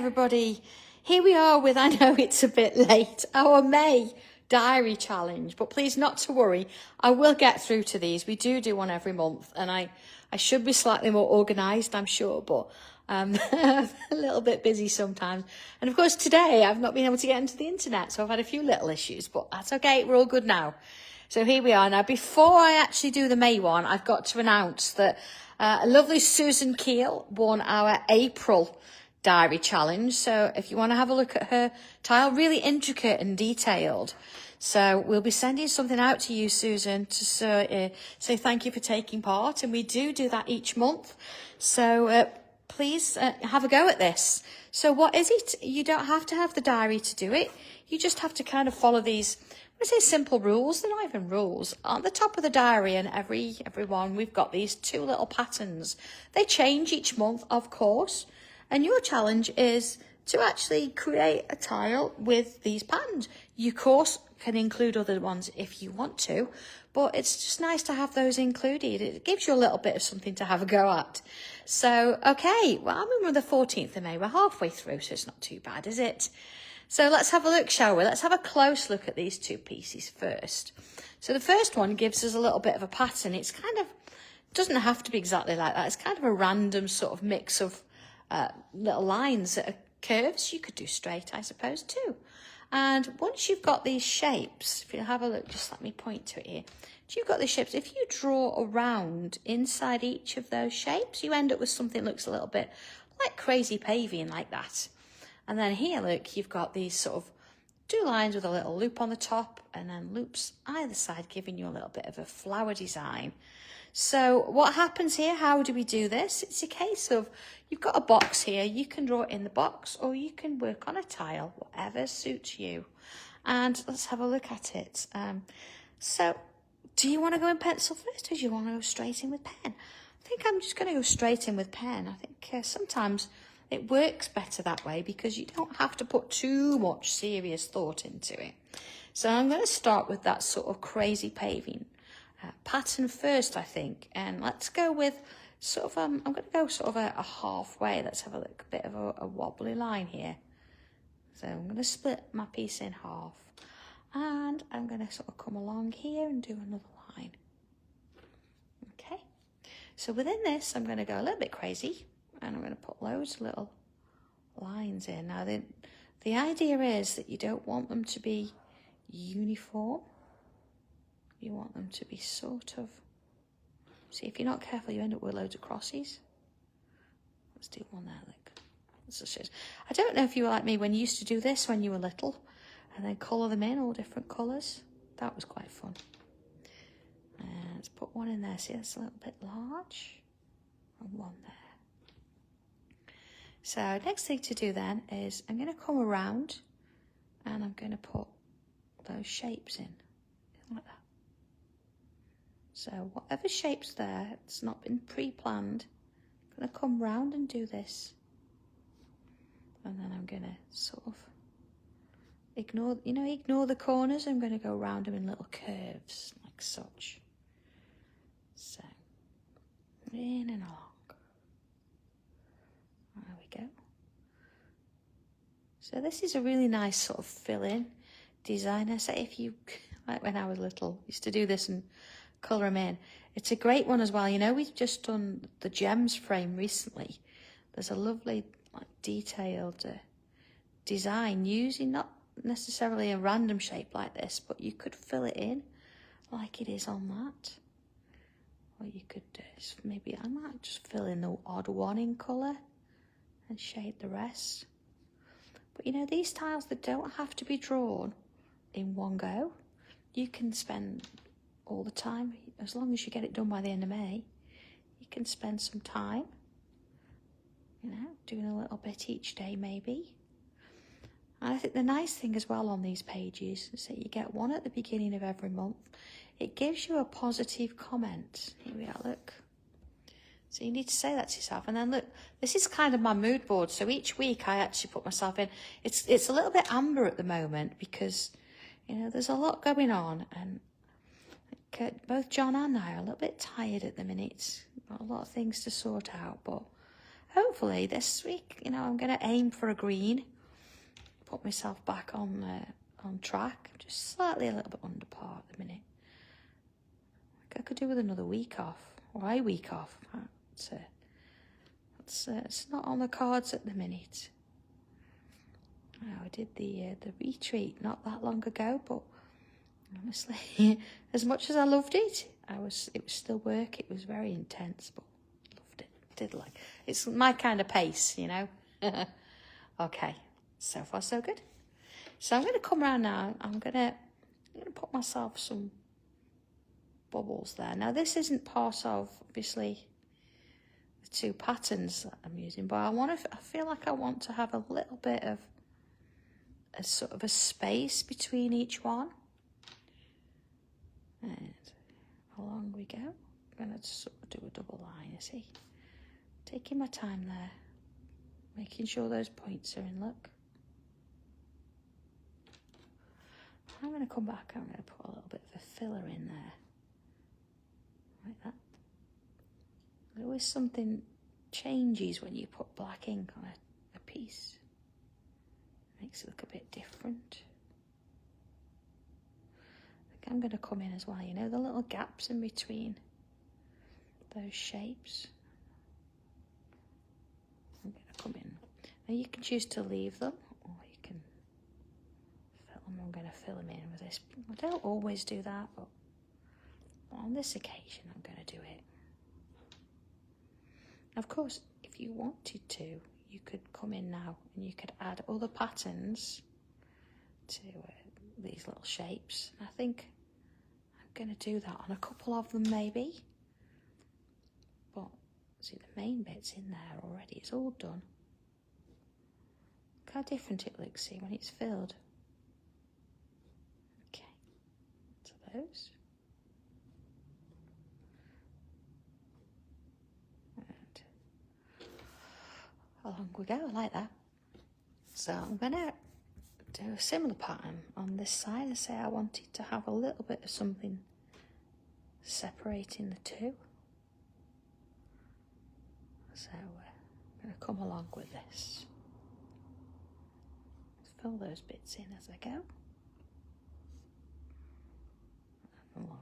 everybody. Here we are with, I know it's a bit late, our May diary challenge, but please not to worry, I will get through to these. We do one every month, and I should be slightly more organised, I'm sure, but I'm a little bit busy sometimes. And of course today I've not been able to get into the internet, so I've had a few little issues, but that's okay, we're all good now. So here we are. Now, before I actually do the May one, I've got to announce that a lovely Susan Keel won our April diary challenge. So if you want to have a look at her tile, really intricate and detailed. So we'll be sending something out to you, Susan, to say thank you for taking part. And we do that each month. So please have a go at this. So what is it? You don't have to have the diary to do it. You just have to kind of follow these, I say simple rules. They're not even rules. On the top of the diary and everyone, we've got these two little patterns. They change each month, of course. And your challenge is to actually create a tile with these patterns. You, of course, can include other ones if you want to, but it's just nice to have those included. It gives you a little bit of something to have a go at. So, okay, well, I'm on the 14th of May. We're halfway through, so it's not too bad, is it? So let's have a look, shall we? Let's have a close look at these two pieces first. So the first one gives us a little bit of a pattern. It's kind of, doesn't have to be exactly like that. It's kind of a random sort of mix of little lines that are curves. You could do straight, I suppose, too. And once you've got these shapes, if you have a look, just let me point to it here. If you've got these shapes, if you draw around inside each of those shapes, you end up with something that looks a little bit like crazy paving like that. And then here, look, you've got these sort of two lines with a little loop on the top and then loops either side, giving you a little bit of a flower design. So what happens here? How do we do this? It's a case of, you've got a box here. You can draw it in the box or you can work on a tile, whatever suits you. And let's have a look at it. So do you want to go in pencil first or do you want to go straight in with pen? I think I'm just going to go straight in with pen. I think sometimes it works better that way because you don't have to put too much serious thought into it. So I'm going to start with that sort of crazy paving pattern first, I think. And let's go with sort of, I'm going to go sort of a halfway. Let's have a look, a bit of a wobbly line here. So I'm going to split my piece in half. And I'm going to sort of come along here and do another line. Okay. So within this, I'm going to go a little bit crazy. And I'm going to put loads of little lines in. Now, the idea is that you don't want them to be uniform. You want them to be sort of... See, if you're not careful, you end up with loads of crosses. Let's do one there, look. I don't know if you were like me when you used to do this when you were little, and then colour them in, all different colours. That was quite fun. And let's put one in there. See, that's a little bit large. And one there. So next thing to do then is I'm going to come around and I'm going to put those shapes in like that. So whatever shape's there, it's not been pre-planned. I'm going to come round and do this. And then I'm going to sort of ignore the corners. I'm going to go around them in little curves like such. So in and along. There we go. So this is a really nice sort of fill-in design. I say if you, like when I was little, used to do this and colour them in. It's a great one as well. You know, we've just done the gems frame recently. There's a lovely, like, detailed design using not necessarily a random shape like this, but you could fill it in like it is on that. Or you could maybe, I might just fill in the odd one in colour and shade the rest. But you know, these tiles that don't have to be drawn in one go, you can spend all the time, as long as you get it done by the end of May, you can spend some time, you know, doing a little bit each day maybe. And I think the nice thing as well on these pages is that you get one at the beginning of every month. It gives you a positive comment. Here we are, look. So you need to say that to yourself. And then look, this is kind of my mood board. So each week I actually put myself in. It's a little bit amber at the moment because, you know, there's a lot going on. And both John and I are a little bit tired at the minute. Got a lot of things to sort out. But hopefully this week, you know, I'm going to aim for a green. Put myself back on track. Just slightly a little bit under par at the minute. I could do with another week off, or a week off. It's not on the cards at the minute. I did the retreat not that long ago, but honestly, as much as I loved it, it was still work. It was very intense, but loved it. Did like it's my kind of pace, you know. Okay, so far so good. So I'm going to come around now. I'm going to put myself some bubbles there. Now this isn't part of obviously the two patterns that I'm using, but I feel like I want to have a little bit of a sort of a space between each one. And along we go. I'm going to sort of do a double line, you see. Taking my time there, making sure those points are in look. I'm going to come back, I'm going to put a little bit of a filler in there. Like that. There's always something changes when you put black ink on a piece. Makes it look a bit different. I think I'm going to come in as well, you know, the little gaps in between those shapes. I'm going to come in. Now you can choose to leave them, or you can fill them. I'm going to fill them in with this. I don't always do that, but on this occasion I'm going to do it. Of course, if you wanted to, you could come in now and you could add other patterns to these little shapes. I think I'm going to do that on a couple of them maybe. But see, the main bit's in there already. It's all done. Look how different it looks, see, when it's filled. Okay, to those. Along we go, I like that. So I'm going to do a similar pattern on this side. I say I wanted to have a little bit of something separating the two. So I'm going to come along with this. Fill those bits in as I go. And along.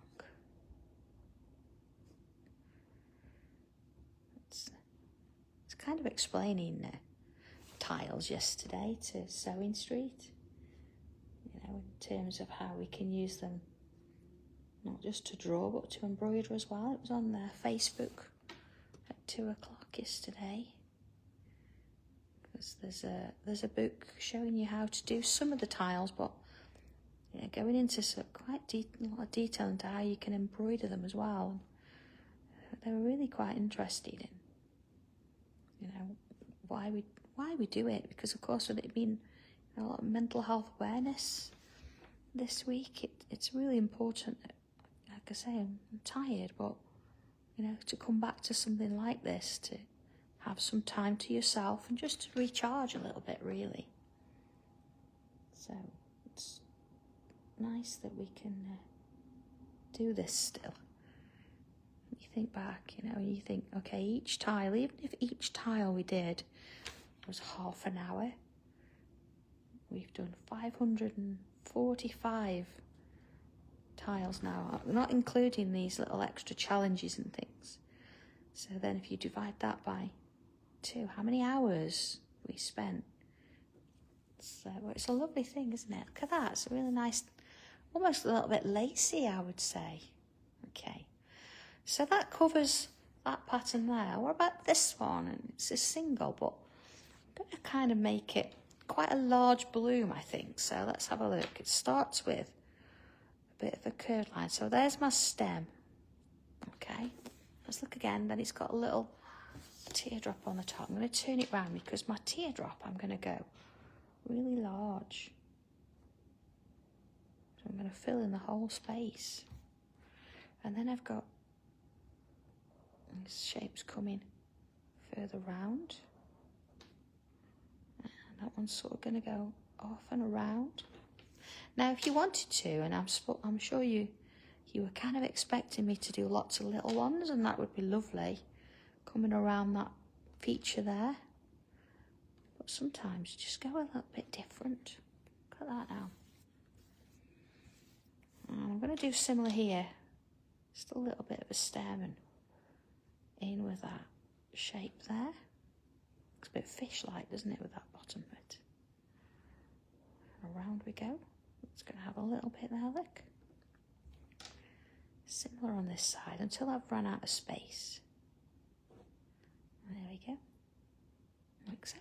Kind of explaining tiles yesterday to Sewing Street, you know, in terms of how we can use them not just to draw but to embroider as well. It was on their Facebook at 2 o'clock yesterday, because there's a book showing you how to do some of the tiles, but you know, going into quite a lot of detail into how you can embroider them as well. They were really quite interested in, you know, why we do it, because of course with it being a lot of mental health awareness this week, it's really important. Like I say, I'm tired, but you know, to come back to something like this, to have some time to yourself and just to recharge a little bit, really. So it's nice that we can do this still. You think back, you know, you think, okay, each tile, even if each tile we did was half an hour, we've done 545 tiles now, not including these little extra challenges and things. So then if you divide that by 2, how many hours we spent? So it's a lovely thing, isn't it? Look at that, it's a really nice, almost a little bit lacy, I would say. Okay. So that covers that pattern there. What about this one? And it's a single, but I'm going to kind of make it quite a large bloom, I think. So let's have a look. It starts with a bit of a curved line. So there's my stem. Okay, let's look again. Then it's got a little teardrop on the top. I'm going to turn it round because my teardrop, I'm going to go really large. So I'm going to fill in the whole space. And then I've got these shapes coming further round, and that one's sort of going to go off and around. Now if you wanted to, and I'm sure you were kind of expecting me to do lots of little ones, and that would be lovely, coming around that feature there. But sometimes just go a little bit different. Look at that now. And I'm going to do similar here. Just a little bit of a stem and in with that shape there. Looks a bit fish-like, doesn't it, with that bottom bit. Around we go. It's going to have a little bit there, look. Similar on this side until I've run out of space. There we go. Like so.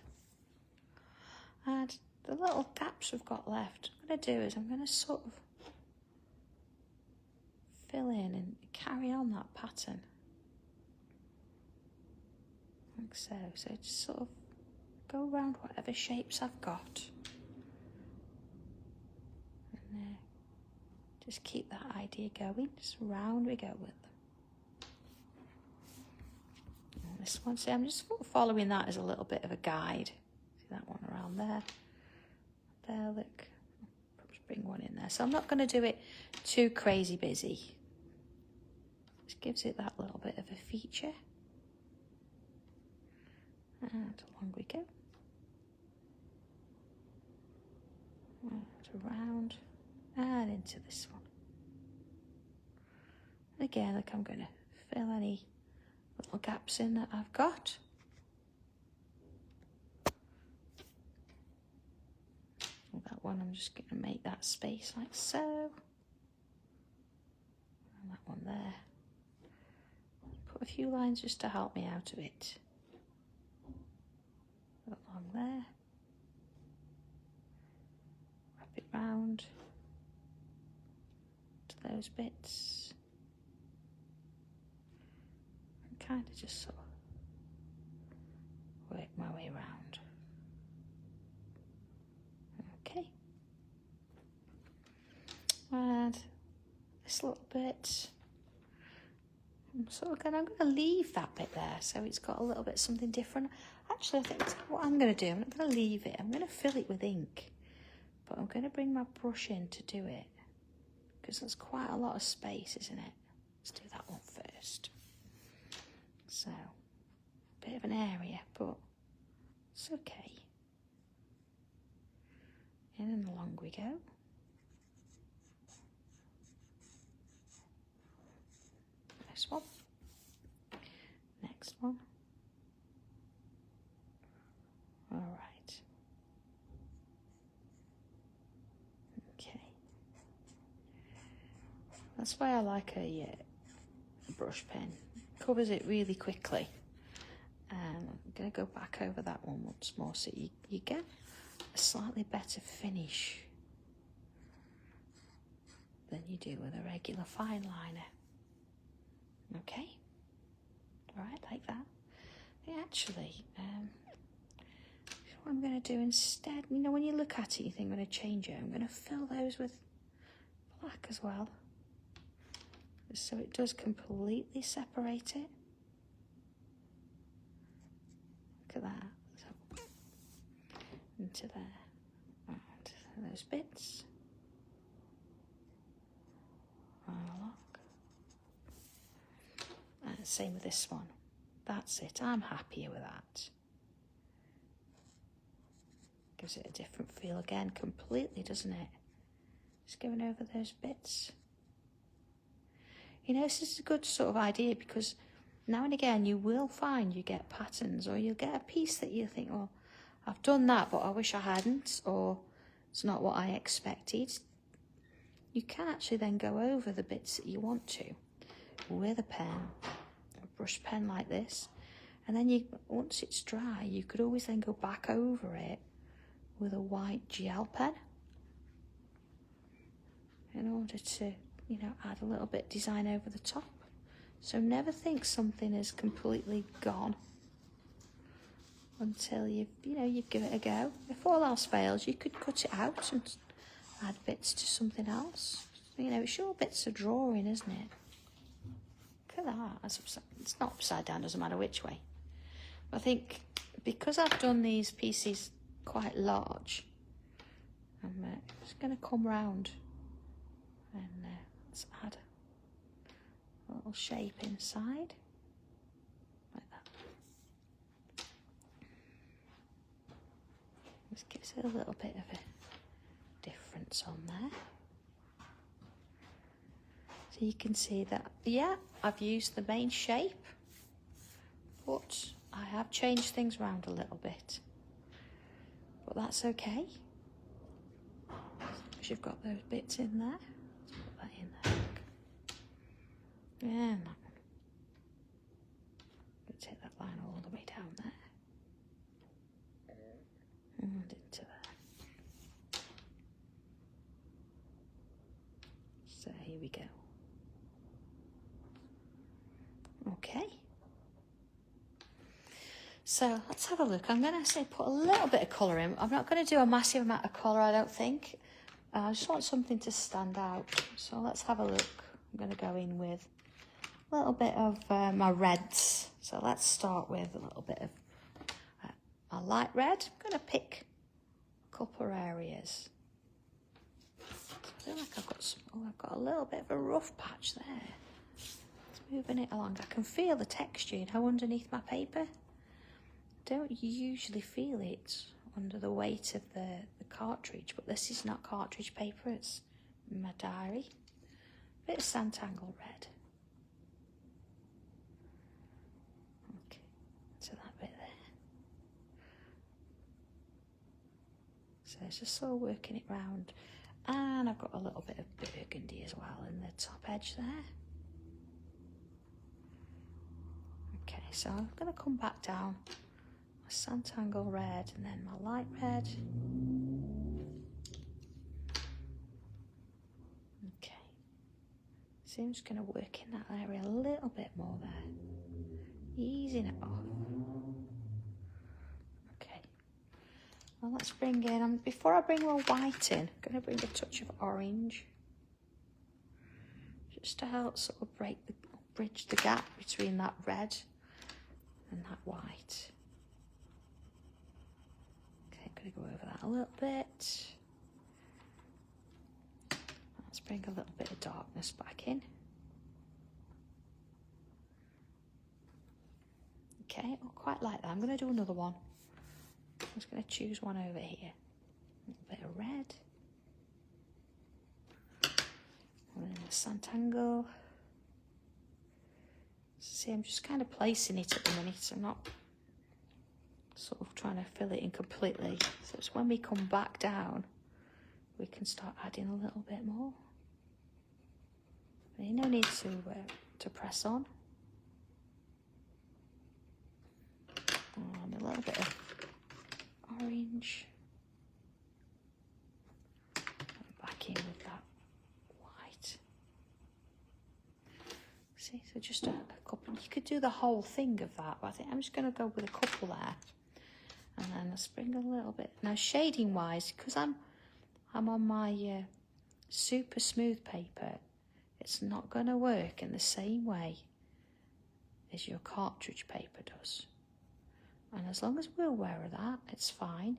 And the little gaps we've got left, what I'm going to do is I'm going to sort of fill in and carry on that pattern. Like so. So just sort of go around whatever shapes I've got. And just keep that idea going. Just round we go with them. And this one, see, I'm just following that as a little bit of a guide. See that one around there. There, look. Perhaps bring one in there. So I'm not going to do it too crazy busy. Just gives it that little bit of a feature. And along we go. And around and into this one. And again, look, I'm going to fill any little gaps in that I've got. And that one, I'm just going to make that space like so. And that one there. Put a few lines just to help me out of it. Along there. Wrap it round to those bits. And kind of just sort of work my way around. Okay. And this little bit, I'm going to leave that bit there so it's got a little bit something different. Actually, I think what I'm going to do, I'm not going to leave it. I'm going to fill it with ink, but I'm going to bring my brush in to do it because there's quite a lot of space, isn't it? Let's do that one first. So, a bit of an area, but it's okay. In and along we go. This one. Next one. All right. Okay. That's why I like a brush pen. Covers it really quickly. And I'm going to go back over that one once more so you get a slightly better finish than you do with a regular fine liner. Okay? All right, like that. Yeah, actually, what I'm going to do instead, you know, when you look at it, you think I'm going to change it. I'm going to fill those with black as well. So it does completely separate it. Look at that. So, into there. And those bits. Look. And same with this one. That's it. I'm happier with that. Gives it a different feel again, completely, doesn't it? Just going over those bits. You know, this is a good sort of idea because now and again you will find you get patterns or you'll get a piece that you think, well, I've done that, but I wish I hadn't, or it's not what I expected. You can actually then go over the bits that you want to with a pen, a brush pen like this, and then you, once it's dry, you could always then go back over it with a white gel pen in order to, you know, add a little bit of design over the top. So never think something is completely gone until you give it a go. If all else fails, you could cut it out and add bits to something else. You know, it's your bits of drawing, isn't it? Look at that. It's not upside down, doesn't matter which way. I think because I've done these pieces quite large, I'm just going to come round and let's add a little shape inside, like that. Just gives it a little bit of a difference on there. So you can see that, yeah, I've used the main shape, but I have changed things around a little bit. But that's okay, because you've got those bits in there. Let's put that in there. And that one. I'm going to take that line all the way down there. And into there. So here we go. Okay. So let's have a look. I'm going to say put a little bit of colour in. I'm not going to do a massive amount of colour, I don't think. I just want something to stand out. So let's have a look. I'm going to go in with a little bit of my reds. So let's start with a little bit of my light red. I'm going to pick a couple of areas. I feel like I've got some, I've got a little bit of a rough patch there. It's moving it along. I can feel the texture, you know, underneath my paper. Don't usually feel it under the weight of the cartridge, but this is not cartridge paper, it's my diary. Bit of Sanntangle red. Okay, so that bit there. So it's just sort of working it round. And I've got a little bit of burgundy as well in the top edge there. Okay, so I'm going to come back down. Sanntangle red and then my light red. Okay, so I'm just going to work in that area a little bit more there, easing it off. Okay, well let's bring in, before I bring more white in, I'm going to bring a touch of orange, just to help sort of bridge the gap between that red and that white. Going to go over that a little bit. Let's bring a little bit of darkness back in. Okay, not quite like that. I'm going to do another one. I'm just going to choose one over here. A little bit of red. And then the Sanntangle. See, I'm just kind of placing it at the minute. So I'm not sort of trying to fill it in completely, so it's when we come back down we can start adding a little bit more. There's no need to press on. And a little bit of orange, back in with that white. See, so just a couple. You could do the whole thing of that, but I think I'm just going to go with a couple there. And then let's bring a little bit. Now shading wise, because I'm on my super smooth paper, it's not going to work in the same way as your cartridge paper does. And as long as we're aware of that, it's fine.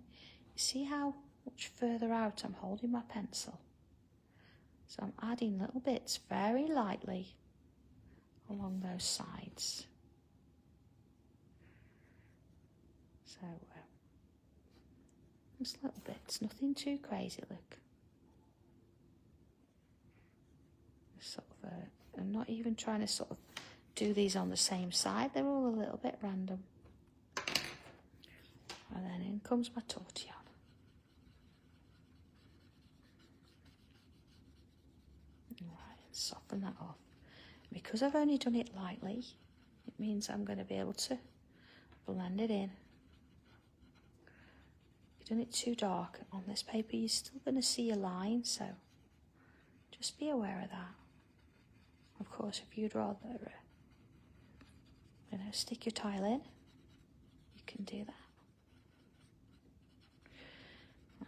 You see how much further out I'm holding my pencil? So I'm adding little bits very lightly along those sides. So just little bits, nothing too crazy, look. Sort of, I'm not even trying to sort of do these on the same side, they're all a little bit random. And then in comes my tortillon. Alright, soften that off. Because I've only done it lightly, it means I'm going to be able to blend it in. If you've done it too dark on this paper, you're still going to see a line, so just be aware of that. Of course, if you'd rather stick your tile in, you can do that.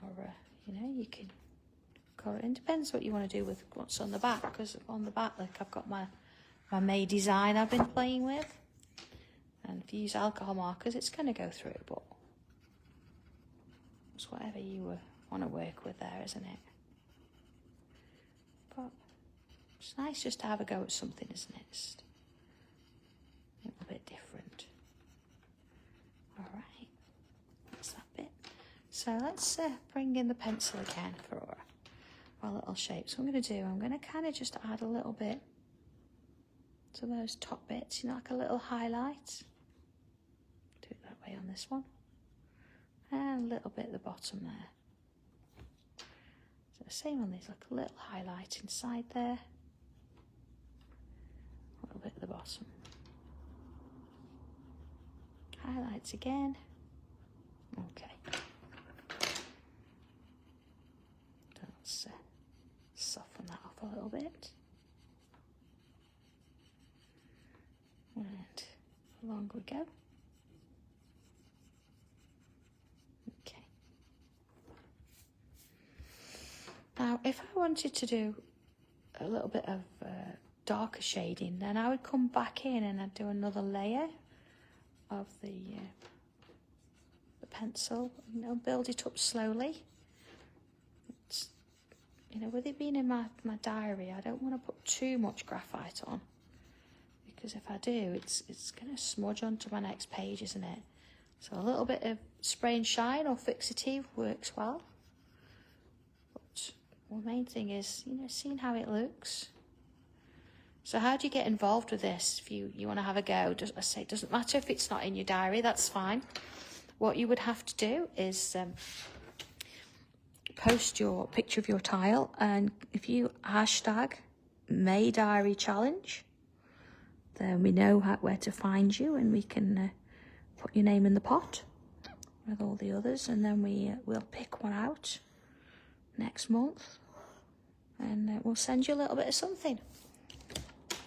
Or, you can color it in. Depends what you want to do with what's on the back, because on the back, like, I've got my May design I've been playing with. And if you use alcohol markers, it's going to go through, but it's whatever you want to work with there, isn't it? But it's nice just to have a go at something, isn't it? Just a little bit different. All right, that's that bit. So let's bring in the pencil again for our little shapes. What I'm going to do, I'm going to kind of just add a little bit to those top bits, you know, like a little highlight. Do it that way on this one. And a little bit at the bottom there. So same on these, like a little highlight inside there. A little bit at the bottom. Highlights again. Okay. Let's soften that off a little bit. And along we go. Okay. Now, if I wanted to do a little bit of darker shading, then I would come back in and I'd do another layer of the pencil, you know, build it up slowly. It's, you know, with it being in my diary, I don't want to put too much graphite on, because if I do, it's going to smudge onto my next page, isn't it? So a little bit of spray and shine or fixative works well. But the main thing is, you know, seeing how it looks. So how do you get involved with this? If you want to have a go, I say it doesn't matter if it's not in your diary, that's fine. What you would have to do is post your picture of your tile, and if you hashtag May Diary Challenge, then we know where to find you, and we can put your name in the pot with all the others, and then we'll pick one out next month, and we'll send you a little bit of something.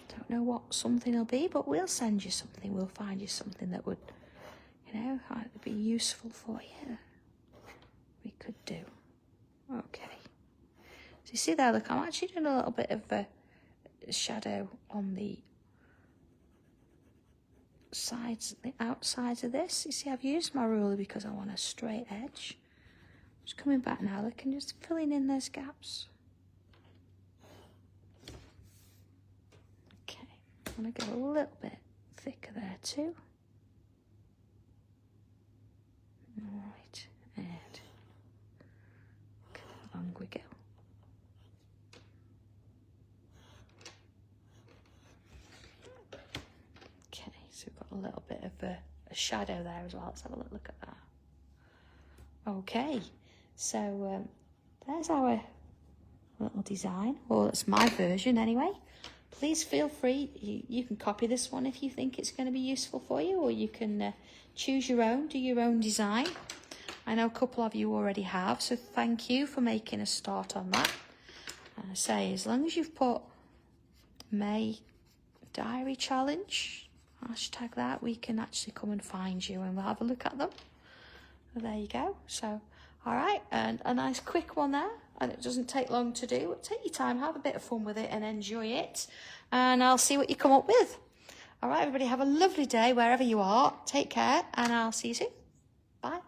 Don't know what something will be, but we'll send you something. We'll find you something that would, you know, be useful for you. We could do. Okay. So you see there, look, I'm actually doing a little bit of a shadow on the sides, the outsides of this. You see, I've used my ruler because I want a straight edge. Just coming back now, look, and just filling in those gaps. Okay, I'm going to go a little bit thicker there too. Alright, and along we go. Okay, so we've got a little bit of a shadow there as well. Let's have a look at that. Okay, so there's our little design. Well, that's my version anyway. Please feel free, you can copy this one if you think it's going to be useful for you, or you can choose your own, do your own design. I know a couple of you already have, so thank you for making a start on that. And I say, as long as you've put May Diary Challenge, hashtag that, we can actually come and find you and we'll have a look at them. So there you go. So, all right, and a nice quick one there. And it doesn't take long to do. Take your time, have a bit of fun with it and enjoy it. And I'll see what you come up with. All right, everybody, have a lovely day wherever you are. Take care, and I'll see you soon. Bye.